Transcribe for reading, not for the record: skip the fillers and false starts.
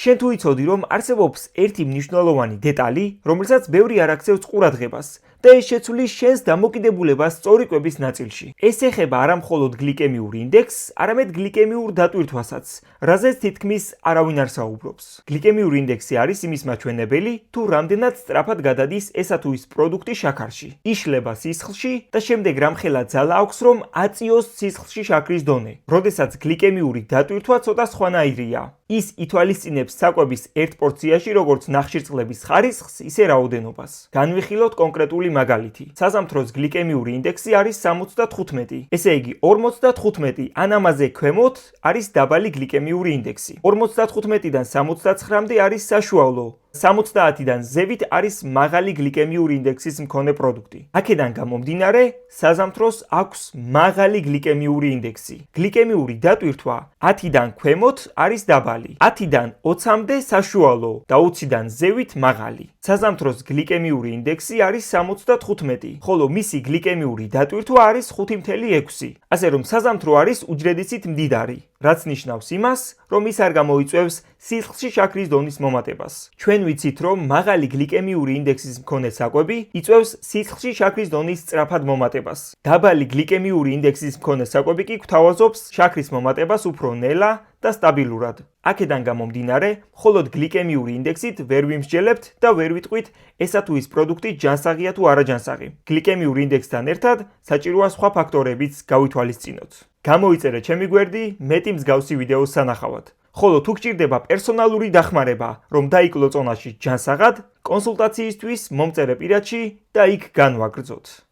შენ თუ იცოდი, რომ არსებობს ერთი მნიშვნელოვანი დეტალი, რომელსაც ბევრი არ აქცევს ყურადღებას და ეს შეცვლის შენს დამოკიდებულებას სწორი კვების ნაწილში. ეს ეხება არა მხოლოდ გლიკემიურ ინდექსს, არამედ გლიკემიურ დატვირთვასაც, რაზეც თითქმის არავინ არ საუბრობს. გლიკემიური ინდექსი არის იმის მაჩვენებელი, თუ რამდენად სწრაფად გადადის ესა თუ ის პროდუქტი შაქარში. იშლება სისხლში და შემდეგ რამხელა ძალა აქვს, რომ აწიოს სისხლში შაქრის დონე. როდესაც გლიკემიური დატვირთვა ცოტა სხვანაირია. ის ითვალისწინებს საკვების ერთ პორციაში როგორც ნახშირწყლების ხარისხს, ისე რაოდენობას. განვიხილოთ კონკრეტული მაგალითი. საზამთროს გლიკემიური ინდექსი არის 75. ესე იგი 55 ან ამაზე ქვემოთ არის დაბალი გლიკემიური ინდექსი. 55-დან 79-მდე არის საშუალო. 70-დან ზევით არის მაღალი გლიკემიური ინდექსის მქონე პროდუქტი. აქედან გამომდინარე, საზამთროს აქვს მაღალი გლიკემიური ინდექსი. გლიკემიური დატვირთვა 10-დან ქვემოთ არის დაბალი, 10-დან 20-მდე საშუალო და 20-დან ზევით მაღალი. საზამთროს გლიკემიური ინდექსი არის 75, ხოლო მისი გლიკემიური დატვირთვა არის 5.6. ასე რომ საზამთრო არის უჯრედისით მდიდარი, რაც ნიშნავს იმას, რომ ის არ გამოიწვევს სისხლში შაქრის დონის მომატებას. ჩვენ ვიცით, რომ მაღალი გლიკემიური ინდექსის მქონე საკვები იწვევს სისხლში შაქრის დონის სწრაფად მომატებას. დაბალი გლიკემიური ინდექსის მქონე საკვები კი გვთავაზობს შაქრის მომატებას უფრო ნელა და სტაბილურად. აქედან გამომდინარე, მხოლოდ გლიკემიური ინდექსით ვერ ვიმსჯელებთ და ვერ ვიტყვით, ესა თუ ის პროდუქტი ჯანსაღია თუ არა ჯანსაღი. გლიკემიურ ინდექსთან ერთად საჭიროა სხვა ფაქტორებიც გავითვალისწინოთ. გამოიწერე ჩემი გვერდი მეტი მსგავსი ვიდეოს სანახავად. ხოლო თუ გჭირდება პერსონალური დახმარება, რომ დაიკლო წონაში ჯანსაღად, კონსულტაციისთვის მომწერე პირადში და იქ განვაგრძოთ.